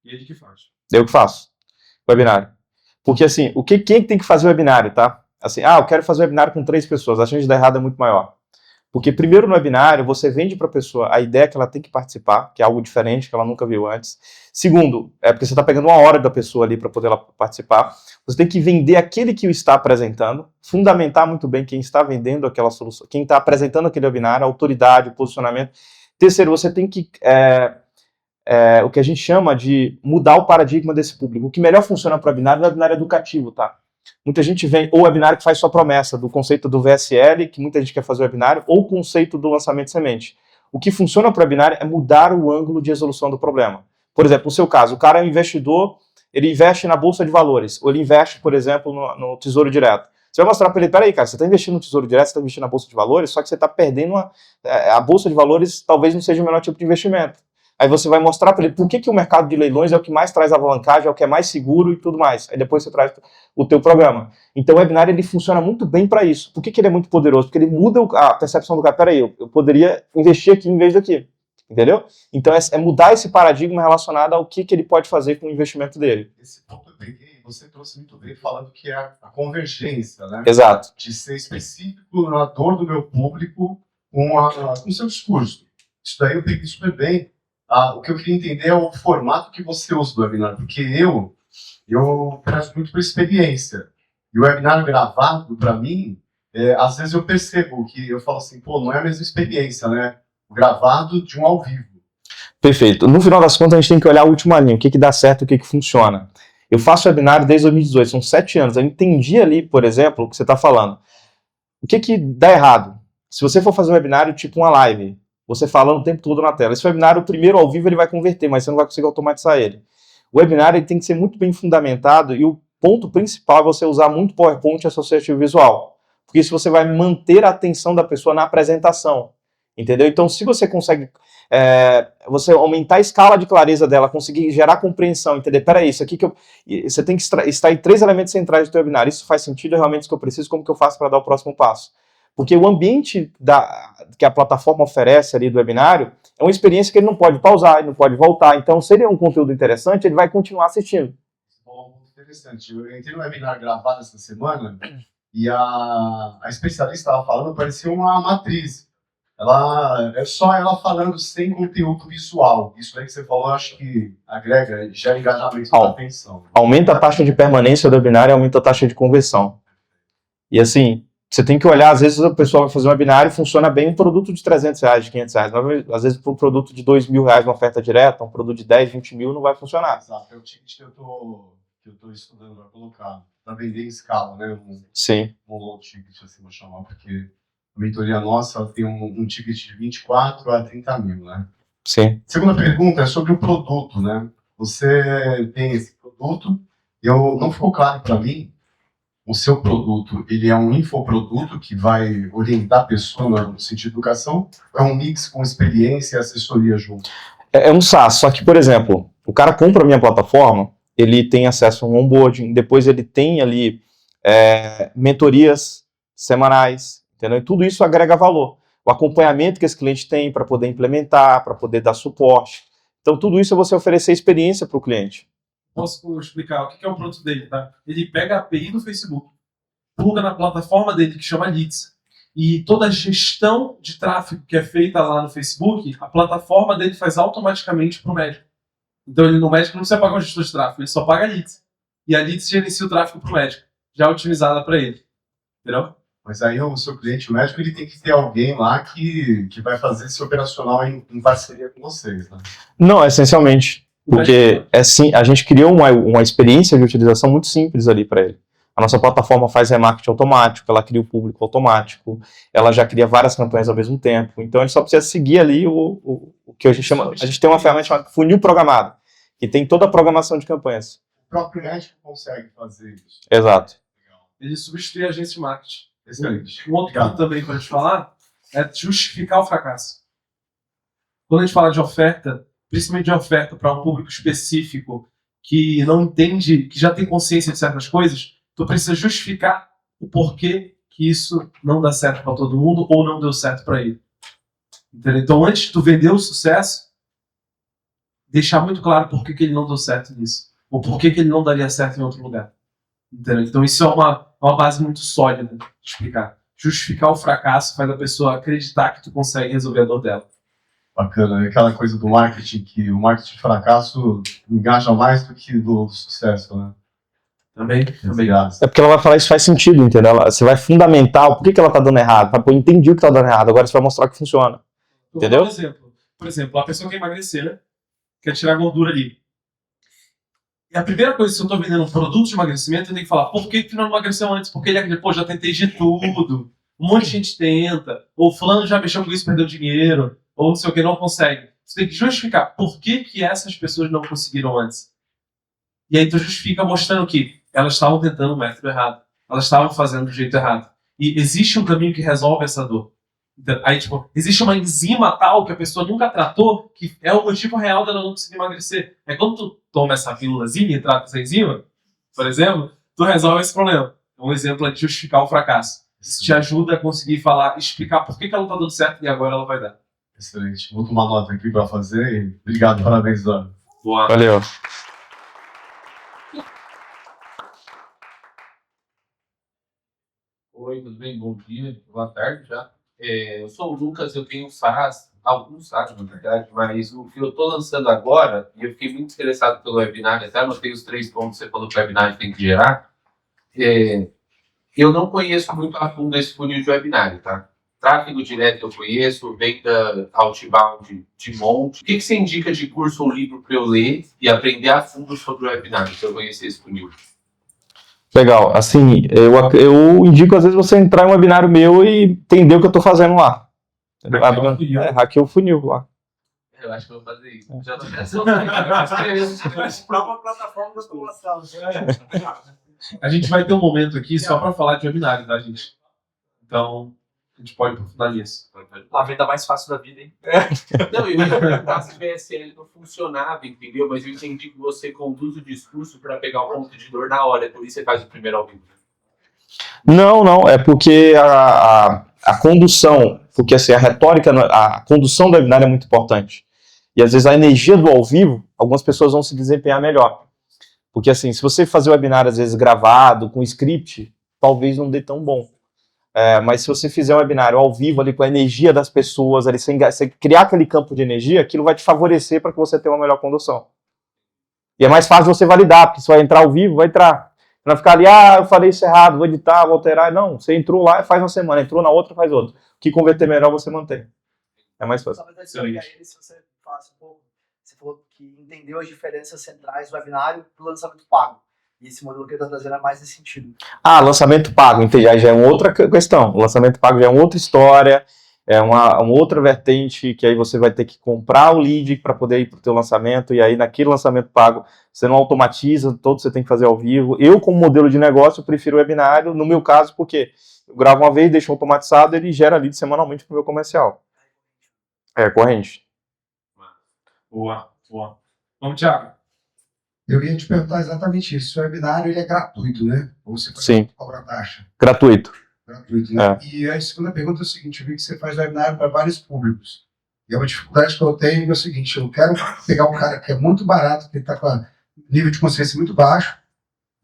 E ele que faz? Eu que faço. Webinário. Porque assim, quem tem que fazer o webinário, tá? Assim, eu quero fazer o webinário com 3 pessoas, a chance de dar errado é muito maior. Porque primeiro no webinário, você vende para a pessoa a ideia que ela tem que participar, que é algo diferente, que ela nunca viu antes. Segundo, porque você está pegando 1 hora da pessoa ali para poder ela participar. Você tem que vender aquele que o está apresentando, fundamentar muito bem quem está vendendo aquela solução, quem está apresentando aquele webinar, a autoridade, o posicionamento. Terceiro, você tem que, o que a gente chama de mudar o paradigma desse público. O que melhor funciona para o webinar é o webinar educativo, tá? Muita gente vem, ou webinário que faz sua promessa, do conceito do VSL, que muita gente quer fazer webinário, ou o conceito do lançamento de semente. O que funciona para o webinário é mudar o ângulo de resolução do problema. Por exemplo, no seu caso, o cara é um investidor, ele investe na Bolsa de Valores, ou ele investe, por exemplo, no Tesouro Direto. Você vai mostrar para ele, peraí, cara, você está investindo no Tesouro Direto, você está investindo na Bolsa de Valores, só que você está perdendo a Bolsa de Valores talvez não seja o melhor tipo de investimento. Aí você vai mostrar para ele por que o mercado de leilões é o que mais traz alavancagem, é o que é mais seguro e tudo mais. Aí depois você traz o teu programa. Então o webinário ele funciona muito bem para isso. Por que ele é muito poderoso? Porque ele muda a percepção do cara. Peraí, eu poderia investir aqui em vez daqui. Entendeu? Então é mudar esse paradigma relacionado ao que ele pode fazer com o investimento dele. Esse ponto eu peguei, você trouxe muito bem falando que é a convergência, né? Exato. De ser específico na dor do meu público com o seu discurso. Isso daí eu peguei super bem. O que eu queria entender é o formato que você usa do webinar, porque eu prezo muito por experiência. E o webinar gravado, para mim, às vezes eu percebo que eu falo assim, pô, não é a mesma experiência, né? O gravado de um ao vivo. Perfeito. No final das contas, a gente tem que olhar a última linha, o que dá certo, o que funciona. Eu faço webinar desde 2018, são 7 anos. Eu entendi ali, por exemplo, o que você está falando. O que dá errado? Se você for fazer um webinário tipo uma live, você falando o tempo todo na tela. Esse webinário, o primeiro ao vivo, ele vai converter, mas você não vai conseguir automatizar ele. O webinar ele tem que ser muito bem fundamentado e o ponto principal é você usar muito PowerPoint associativo visual. Porque isso você vai manter a atenção da pessoa na apresentação. Entendeu? Então, se você consegue você aumentar a escala de clareza dela, conseguir gerar compreensão, entender, peraí, isso aqui você tem que extrair 3 elementos centrais do teu webinar. Isso faz sentido, é realmente isso que eu preciso, como que eu faço para dar o próximo passo? Porque o ambiente que a plataforma oferece ali do webinário é uma experiência que ele não pode pausar, ele não pode voltar. Então, se ele é um conteúdo interessante, ele vai continuar assistindo. Bom, interessante. Eu entrei no webinar gravado essa semana e a especialista estava falando, parecia uma matriz. É só ela falando sem conteúdo visual. Isso aí que você falou, eu acho que agrega já engajamento da atenção. Aumenta a taxa de permanência do webinário e aumenta a taxa de conversão. E assim, você tem que olhar, às vezes a pessoa vai fazer um webinário e funciona bem um produto de R$300, de R$500. Mas, às vezes para um produto de R$2.000 uma oferta direta, um produto de 10, 20 mil não vai funcionar. Exato, é o ticket que eu tô estudando para colocar, para vender em escala, né? Sim. Um low ticket, assim, vou chamar, porque a mentoria nossa tem um ticket de 24 a 30 mil, né? Sim. Segunda pergunta é sobre o produto, né? Você tem esse produto, não ficou claro para mim, o seu produto, ele é um infoproduto que vai orientar a pessoa no sentido de educação, ou é um mix com experiência e assessoria junto? É um SaaS, só que, por exemplo, o cara compra a minha plataforma, ele tem acesso a um onboarding, depois ele tem ali mentorias semanais, entendeu? E tudo isso agrega valor. O acompanhamento que esse cliente tem para poder implementar, para poder dar suporte. Então, tudo isso é você oferecer experiência para o cliente. Posso explicar o que é o produto dele, tá? Ele pega a API do Facebook, pluga na plataforma dele que chama Leads, e toda a gestão de tráfego que é feita lá no Facebook, a plataforma dele faz automaticamente para o médico. Então, no médico não precisa pagar um gestor de tráfego, ele só paga a Leads. E a Leads gerencia o tráfego para o médico, já otimizada para ele. Entendeu? Mas aí o seu cliente, o médico, ele tem que ter alguém lá que vai fazer esse operacional em parceria com vocês, né? Não, essencialmente. Porque a gente criou uma experiência de utilização muito simples ali para ele. A nossa plataforma faz remarketing automático, ela cria o público automático, ela já cria várias campanhas ao mesmo tempo. Então, ele só precisa seguir ali o que a gente chama... A gente tem uma ferramenta chamada funil programado, que tem toda a programação de campanhas. O próprio médico consegue fazer isso. Exato. Ele substitui a agência de marketing. Excelente. Um outro ponto também para a gente falar é justificar o fracasso. Quando a gente fala de oferta, principalmente de oferta para um público específico que não entende, que já tem consciência de certas coisas, tu precisa justificar o porquê que isso não dá certo para todo mundo ou não deu certo para ele. Entendeu? Então, antes de tu vender o sucesso, deixar muito claro por que ele não deu certo nisso, ou por que ele não daria certo em outro lugar. Entendeu? Então, isso é uma base muito sólida de explicar. Justificar o fracasso faz a pessoa acreditar que tu consegue resolver a dor dela. Bacana, é aquela coisa do marketing, que o marketing de fracasso engaja mais do que do sucesso, né? Também. É porque ela vai falar isso faz sentido, entendeu? Você vai fundamentar o porquê que ela tá dando errado. Eu entendi o que tá dando errado, agora você vai mostrar que funciona. Entendeu? Por exemplo, a pessoa quer emagrecer, né? Quer tirar gordura ali. E a primeira coisa, se eu tô vendendo um produto de emagrecimento, eu tenho que falar, por que não emagreceu antes? Porque ele acredita, pô, já tentei de tudo. Um monte de gente tenta. Ou fulano já mexeu com isso, perdeu dinheiro. Ou não sei o que, não consegue. Você tem que justificar por que essas pessoas não conseguiram antes. E aí tu justifica mostrando que elas estavam tentando o método errado. Elas estavam fazendo do jeito errado. E existe um caminho que resolve essa dor. Aí, tipo, existe uma enzima tal que a pessoa nunca tratou, que é o motivo real dela não conseguir emagrecer. É quando tu toma essa pílulazinha e trata essa enzima, por exemplo, tu resolve esse problema. Um exemplo é de justificar o fracasso. Isso te ajuda a conseguir falar, explicar por que ela não tá dando certo e agora ela vai dar. Excelente. Vou tomar nota aqui para fazer e obrigado, parabéns, Eduardo. Boa. Valeu. Oi, tudo bem? Bom dia, boa tarde já. Eu sou o Lucas, eu tenho SaaS, alguns SaaS na verdade, mas o que eu estou lançando agora, e eu fiquei muito interessado pelo webinar, até anotei os 3 pontos que você falou que o webinar tem que gerar. Eu não conheço muito a fundo esse funil de webinar, tá? Tráfego direto eu conheço, venda outbound de monte. O que você indica de curso ou livro para eu ler e aprender a fundo sobre o webinar, se eu conhecer esse funil? Legal. Assim, eu indico às vezes você entrar em um webinário meu e entender o que eu estou fazendo lá. Hackeia o funil lá. Eu acho que eu vou fazer isso. Já tô Própria plataforma da população. A gente vai ter um momento aqui só para falar de webinário, tá, gente? Então, a gente pode aprofundar nisso. A venda mais fácil da vida, hein? Não, eu ia perguntar se o VSL não funcionava, entendeu? Mas eu entendi que você conduz o discurso para pegar o ponto de dor na hora, por isso você faz o primeiro ao vivo. Não, é porque a condução, porque assim, a retórica, a condução do webinar é muito importante. E às vezes a energia do ao vivo, algumas pessoas vão se desempenhar melhor. Porque assim, se você fazer o webinar às vezes gravado, com script, talvez não dê tão bom. Mas se você fizer um webinário ao vivo ali com a energia das pessoas, ali, você criar aquele campo de energia, aquilo vai te favorecer para que você tenha uma melhor condução. E é mais fácil você validar, porque se vai entrar ao vivo, vai entrar. Não vai ficar ali, eu falei isso errado, vou editar, vou alterar. Não, você entrou lá e faz uma semana, entrou na outra, faz outra. O que converter melhor, você mantém. É mais fácil. Só para explicar ele, se você falasse um pouco, você falou que entendeu as diferenças centrais do webinário para o lançamento pago. E esse modelo que ele está trazendo é mais nesse sentido. Lançamento pago, entendi. Aí já é uma outra questão. O lançamento pago já é uma outra história, é uma outra vertente, que aí você vai ter que comprar o lead para poder ir para o teu lançamento, e aí naquele lançamento pago você não automatiza, todo você tem que fazer ao vivo. Eu, como modelo de negócio, prefiro o webinário, no meu caso, porque eu gravo uma vez, deixo automatizado, ele gera lead semanalmente para o meu comercial. É corrente. Boa. Vamos, Thiago. Eu ia te perguntar exatamente isso. O webinário ele é gratuito, né? Ou você Sim. cobra taxa? Gratuito. Gratuito, né? E a segunda pergunta é o seguinte: eu vi que você faz webinário para vários públicos. E é uma dificuldade que eu tenho é o seguinte: eu quero pegar um cara que é muito barato, que está com nível de consciência muito baixo,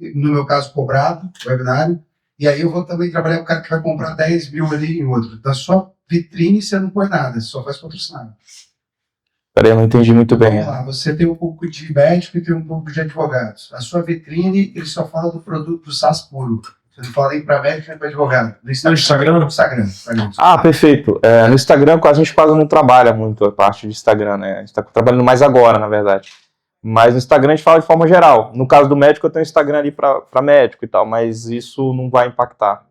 no meu caso cobrado, webinário, e aí eu vou também trabalhar com o cara que vai comprar 10 mil ali em outro. Da sua vitrine você não põe nada, você só faz patrocinado. Peraí, eu não entendi muito bem. Vamos lá, você tem um pouco de médico e tem um pouco de advogados. A sua vitrine, ele só fala do produto do SaaS puro. Você não fala nem para médico nem para advogado. No Instagram? No Instagram. Perfeito. No Instagram a gente quase não trabalha muito a parte de Instagram, né? A gente está trabalhando mais agora, na verdade. Mas no Instagram a gente fala de forma geral. No caso do médico, eu tenho um Instagram ali para médico e tal, mas isso não vai impactar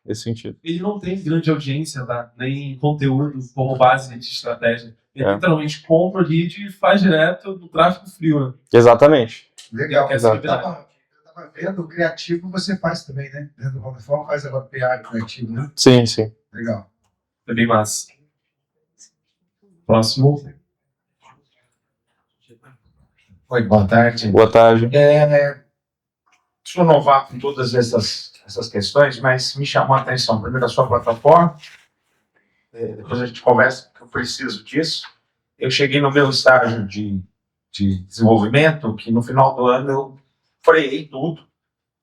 nesse sentido. Ele não tem grande audiência, tá? Nem conteúdo como base de estratégia. Ele literalmente compra o lead e faz direto no tráfego frio, né? Exatamente. Legal. Eu tava vendo, o criativo você faz também, né? Dentro do Romeform faz agora PR criativo, né? Sim. Legal. É bem massa. Próximo. Oi, boa tarde. Boa tarde. Sou novato em todas essas questões, mas me chamou a atenção primeiro a sua plataforma, depois a gente conversa, que eu preciso disso. Eu cheguei no meu estágio de desenvolvimento, que no final do ano eu freiei tudo,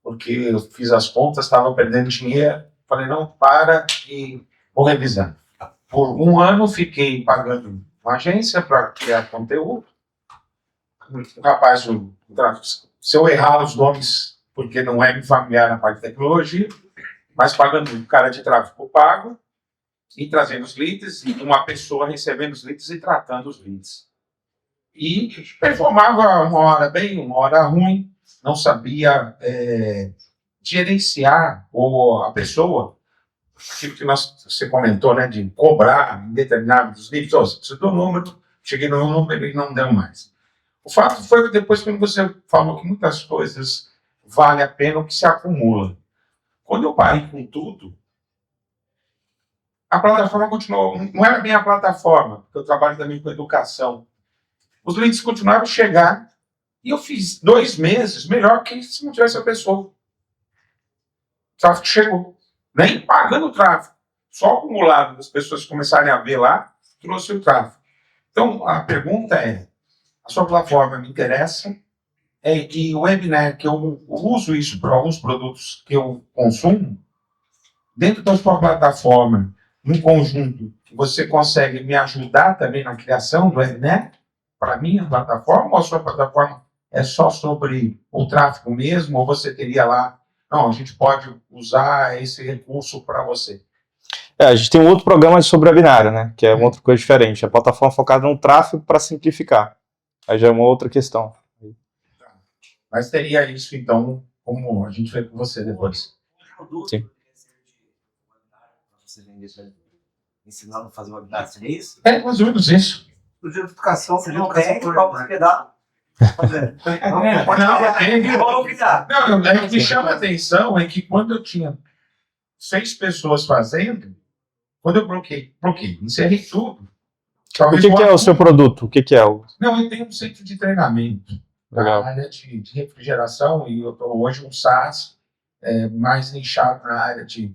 porque eu fiz as contas, estava perdendo dinheiro, falei, não, para e vou revisar. Por um ano fiquei pagando uma agência para criar conteúdo. Rapaz, se eu errar os nomes, porque não é me familiar na parte de tecnologia, mas pagando um cara de tráfego pago e trazendo os leads, e uma pessoa recebendo os leads e tratando os leads. E performava uma hora bem, uma hora ruim, não sabia gerenciar a pessoa, tipo que você comentou, né, de cobrar em determinados níveis. Você precisa do número, cheguei no número e não deu mais. O fato foi que depois, quando você falou que muitas coisas vale a pena o que se acumula. Quando eu parei com tudo, a plataforma continuou, não era bem a plataforma, porque eu trabalho também com educação. Os leads continuaram a chegar e eu fiz 2 meses melhor que se não tivesse a pessoa. O tráfego chegou, nem pagando o tráfego, só acumulado das pessoas começarem a ver lá, trouxe o tráfego. Então, a pergunta é, a sua plataforma me interessa, e o webinar, que eu uso isso para alguns produtos que eu consumo, dentro da sua plataforma, num conjunto, você consegue me ajudar também na criação do webinar para a minha plataforma, ou a sua plataforma é só sobre o tráfego mesmo, ou você teria lá, não, a gente pode usar esse recurso para você? A gente tem um outro programa sobre webinário, né? Que é uma outra coisa diferente. A plataforma focada no tráfego para simplificar. Aí já é uma outra questão. Mas teria isso, então, como a gente vê com você depois. Sim. Você ensinando a fazer webinar, seria isso? É mais ou menos isso. No dia de educação, você não tem para hospedar. Não, o que chama a atenção é que quando eu tinha 6 pessoas fazendo, quando eu bloqueei, encerrei tudo. O que é o seu produto? O que é o... Não, eu tenho um centro de treinamento Legal. na área de refrigeração e eu estou hoje um SaaS mais nichado na área de...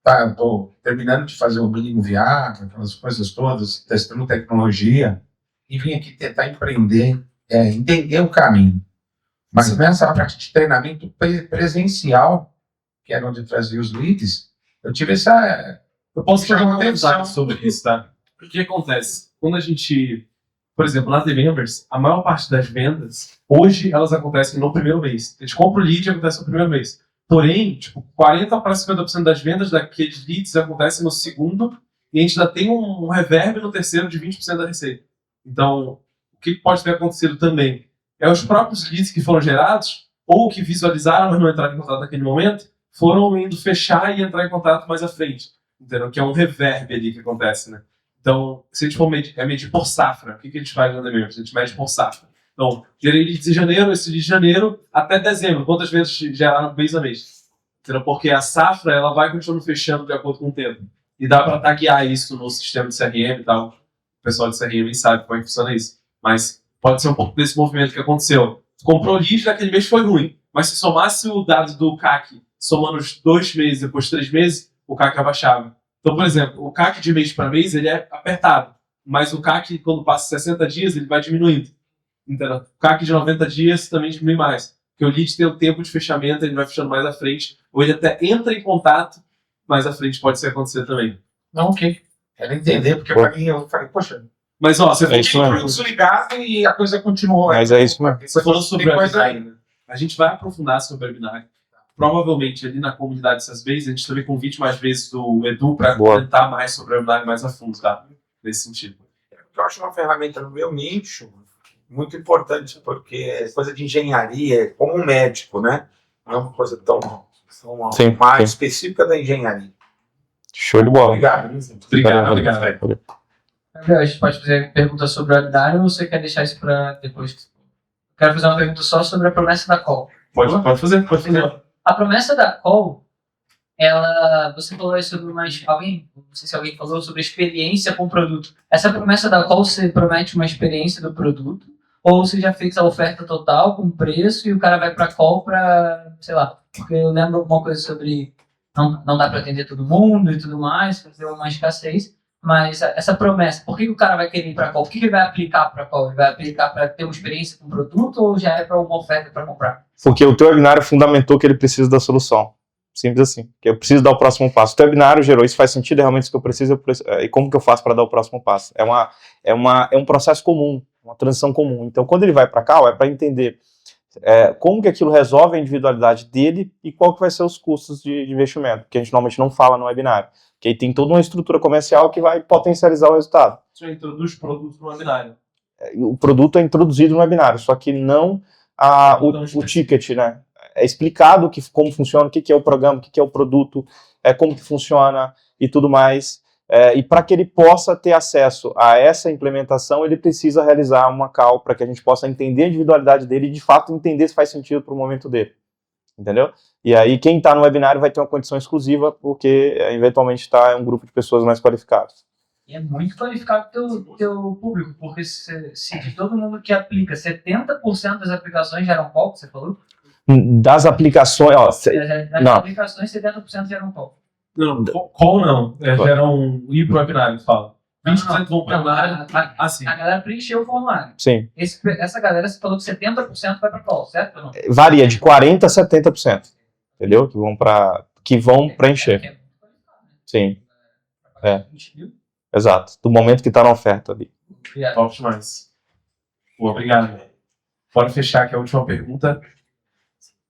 eu estou terminando de fazer o mínimo viável, aquelas coisas todas, testando tecnologia e vim aqui tentar empreender, entender o caminho. Mas nessa parte de treinamento presencial, que era onde eu trazia os leads, eu tive essa... Eu posso fazer uma atenção comentário sobre isso, tá? O que acontece? Quando a gente, por exemplo, na The Members, a maior parte das vendas, hoje, elas acontecem no primeiro mês. A gente compra o lead e acontece no primeiro mês. Porém, tipo, 40% para 50% das vendas daqueles leads acontecem no segundo e a gente ainda tem um reverb no terceiro de 20% da receita. Então, o que pode ter acontecido também é os próprios leads que foram gerados ou que visualizaram, mas não entraram em contato naquele momento, foram indo fechar e entrar em contato mais à frente. Entendeu? Que é um reverb ali que acontece, né? Então, se a gente for medir por safra, o que a gente faz na The Members? A gente mede por safra. Então, gerei leads em janeiro, esse lead de janeiro até dezembro. Quantas vezes geraram mês a mês? Entendeu? Porque a safra, ela vai continuando fechando de acordo com o tempo. E dá para taguear isso no sistema de CRM e tal. O pessoal de CRM sabe como é que funciona isso. Mas pode ser um pouco desse movimento que aconteceu. Comprou lead naquele mês, foi ruim. Mas se somasse o dado do CAC, somando os 2 meses, depois 3 meses, o CAC abaixava. Então, por exemplo, o CAC de mês para mês, ele é apertado. Mas o CAC, quando passa 60 dias, ele vai diminuindo. Entendeu? O CAC de 90 dias também diminui mais. Porque o lead tem o tempo de fechamento, ele vai fechando mais à frente. Ou ele até entra em contato, mais à frente pode ser acontecer também. Não, ok. Quero entender, porque para mim eu falei, poxa, Mas, ó, você isso falou, mesmo. desligado e a coisa continuou. Mas é isso mesmo. você falou sobre Tem o coisa webinar, né? A gente vai aprofundar sobre o webinar. Provavelmente ali na comunidade SaaSbase, a gente também convide mais vezes o Edu para Boa. comentar mais sobre o webinar mais a fundo, tá? Nesse sentido. Eu acho uma ferramenta no meu nicho muito importante, porque é coisa de engenharia, como um médico, né? Não é uma coisa tão Sim, mais sim. específica da engenharia. Show de bola. Obrigado. Obrigado. Gabriel, a gente pode fazer perguntas sobre o webinar ou você quer deixar isso para depois? Quero fazer uma pergunta só sobre a promessa da call. Pode fazer. A promessa da call, você falou aí sobre não sei se alguém falou sobre a experiência com o produto. Essa promessa da call, você promete uma experiência do produto ou você já fez a oferta total com preço e o cara vai para a call para, sei lá, porque eu lembro alguma coisa sobre não dá para atender todo mundo e tudo mais, fazer uma escassez. Mas essa promessa, por que o cara vai querer ir para a call? O que ele vai aplicar para a call? Ele vai aplicar para ter uma experiência com o produto ou já é para uma oferta para comprar? Porque o teu webinário fundamentou que ele precisa da solução. Simples assim. Que eu preciso dar o próximo passo. O teu webinário gerou isso, faz sentido, é realmente isso que eu preciso, e como que eu faço para dar o próximo passo? É um processo comum, uma transição comum. Então, quando ele vai para a call, é para entender como que aquilo resolve a individualidade dele e qual que vai ser os custos de investimento, que a gente normalmente não fala no webinário. Que aí tem toda uma estrutura comercial que vai potencializar o resultado. Você introduz produtos no webinário. O produto é introduzido no webinário, só que não o ticket, né? É explicado como funciona, o que é o programa, o que é o produto, como que funciona e tudo mais. E para que ele possa ter acesso a essa implementação, ele precisa realizar uma call para que a gente possa entender a individualidade dele e, de fato, entender se faz sentido para o momento dele. entendeu? E aí quem está no webinário vai ter uma condição exclusiva, porque eventualmente está em um grupo de pessoas mais qualificadas. E é muito qualificado teu público, porque se de todo mundo que aplica, 70% das aplicações geram call, que você falou? Das aplicações, ó, Das não. aplicações, 70% geram call. Não, call não. Gera um ir pro webinário, que fala. 20% vão pro webinário. Assim. A galera preencheu o formulário. Sim, Essa galera, você falou que 70% vai para call, certo ou não? varia de 40% a 70%, entendeu? Que vão preencher. É muito qualificado, né? Sim, É. 20 mil? exato. Do momento que está na oferta ali. Obrigado. Top demais. Pô, obrigado. Bora fechar aqui a última pergunta.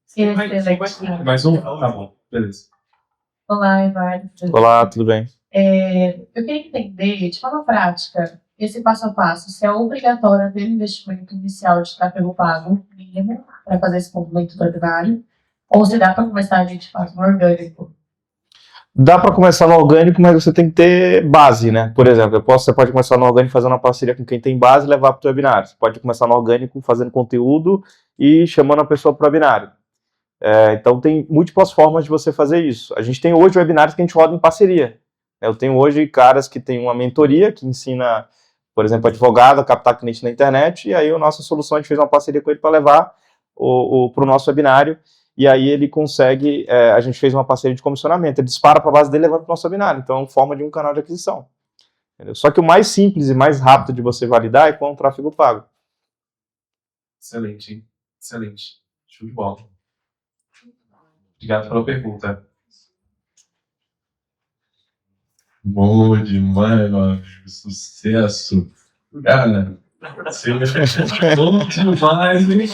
Excelente. Mais um? Tá bom, beleza. Olá, Eduardo. Olá, tudo bem? Eu queria entender, de forma prática, esse passo a passo, se é obrigatório ter um investimento inicial de tráfego pago mínimo para fazer esse movimento do webinário, ou se dá para começar a gente faz no orgânico. Dá para começar no orgânico, mas você tem que ter base, né? Por exemplo, você pode começar no orgânico fazendo uma parceria com quem tem base e levar para o webinário. Você pode começar no orgânico fazendo conteúdo e chamando a pessoa para o webinário. Então tem múltiplas formas de você fazer isso. A gente tem hoje webinários que a gente roda em parceria. Eu tenho hoje caras que têm uma mentoria que ensina, por exemplo, advogado a captar cliente na internet, e aí a nossa solução, a gente fez uma parceria com ele para levar para o nosso webinário, e aí ele consegue, a gente fez uma parceria de comissionamento, ele dispara para a base dele e leva para o nosso webinário, então é uma forma de um canal de aquisição. Entendeu? Só que o mais simples e mais rápido de você validar é com o tráfego pago. Excelente, hein? Excelente. Show de bola. Obrigado pela pergunta. Bom demais, meu amigo. Sucesso. Cara, você me Bom demais, hein?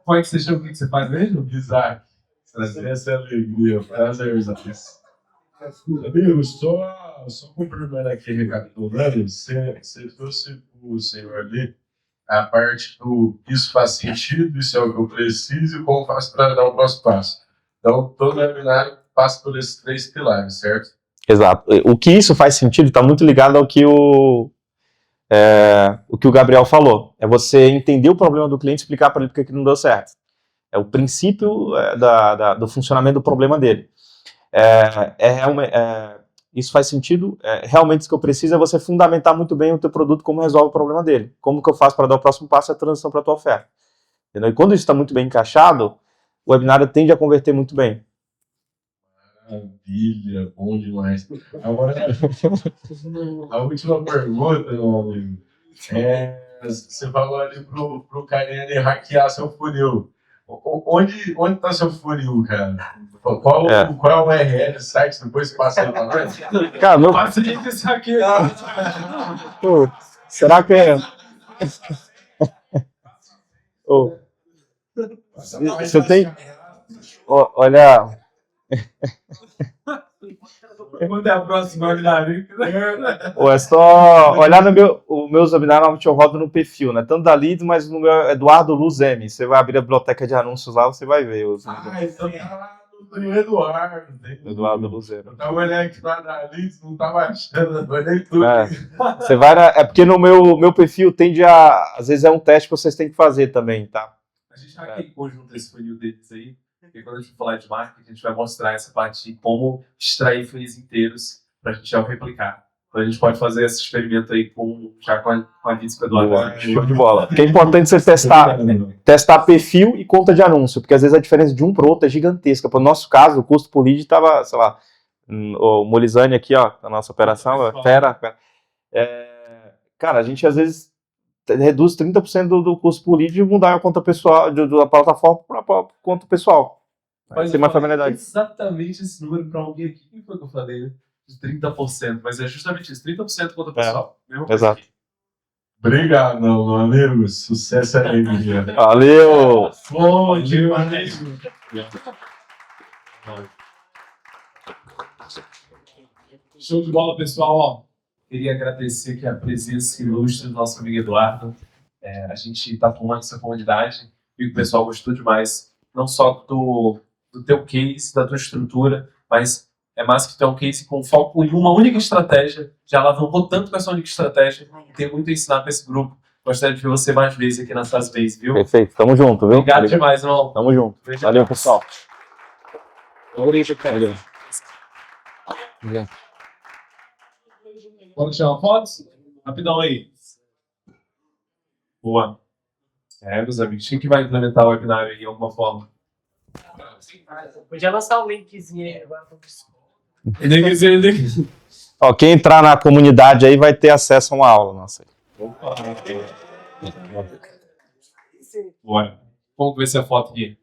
Como é que você chama? O que você faz mesmo? Isaac. Essa é a alegria. Prazer, Isaac. Amigo, só complementando aqui, recapitulando, você trouxe o senhor ali a parte do isso faz sentido, isso é o que eu preciso e como faço para dar o próximo passo. Então, todo webinário passa por esses 3 pilares, certo? Exato. O que isso faz sentido está muito ligado ao que o Gabriel falou. É você entender o problema do cliente e explicar para ele porque que não deu certo. É o princípio do funcionamento do problema dele. Isso faz sentido. Realmente o que eu preciso é você fundamentar muito bem o teu produto, como resolve o problema dele. Como que eu faço para dar o próximo passo e a transição para a tua oferta. Entendeu? E quando isso está muito bem encaixado, o webinário tende a converter muito bem. Maravilha, bom demais. Agora, a última pergunta, meu amigo, você falou ali pro carinha de hackear seu funil. Onde tá seu funil, cara? Qual é o URL do site? Depois passa aí pra nós. Cara, meu... Pô, será que é... Você tem... Olha... Quando é a próxima webinário? É só olhar no os meus webinários, normalmente eu rodo no perfil, né? Tanto da Lead, mas no meu Eduardo Luz M. Você vai abrir a biblioteca de anúncios lá, você vai ver. Então tá lá no Eduardo. Eduardo Luz M. Eu tava olhando aqui lá da Lead, não tava achando, olhei tudo. Você vai porque no meu perfil tende às vezes é um teste que vocês têm que fazer também, tá? A gente tá aqui em conjunto esse funil deles aí. Porque quando a gente falar de marketing, a gente vai mostrar essa parte de como extrair funis inteiros para a gente já replicar. Então a gente pode fazer esse experimento aí com a Leads com o Eduardo. Show de bola. Porque é importante você testar perfil e conta de anúncio, porque às vezes a diferença de um para o outro é gigantesca. No nosso caso, o custo por lead estava, sei lá, o Molizane aqui, ó, na nossa operação, fera. Cara, a gente às vezes reduz 30% do custo por lead e mudar a conta pessoal, da plataforma para a conta pessoal. Mas tem mais familiaridade. Exatamente esse número para alguém aqui. Quem foi que eu falei, né? De 30%. Mas é justamente isso, 30% conta pessoal. Exato. Obrigado, meu amigo. Sucesso e alegria. Valeu! Bom demais. Show de bola, pessoal. Ó, queria agradecer aqui a presença ilustre do nosso amigo Eduardo. A gente está tomando essa comunidade e o pessoal gostou demais. Não só do teu case, da tua estrutura, mas é mais que ter um case com foco em uma única estratégia. Já alavancou tanto com essa única estratégia e tem muito a ensinar para esse grupo Gostaria de ver você mais vezes aqui nessas vezes, viu? Perfeito, tamo junto, viu? Obrigado demais, irmão. Tamo junto. Valeu, pessoal. Valeu. Vamos tirar uma foto? Rapidão aí. Boa. Meus amigos, quem que vai implementar o webinar aí de alguma forma? Podia lançar um linkzinho aí agora pra você. Ó, quem entrar na comunidade aí vai ter acesso a uma aula nossa. Bora. Vamos ver se a foto aqui.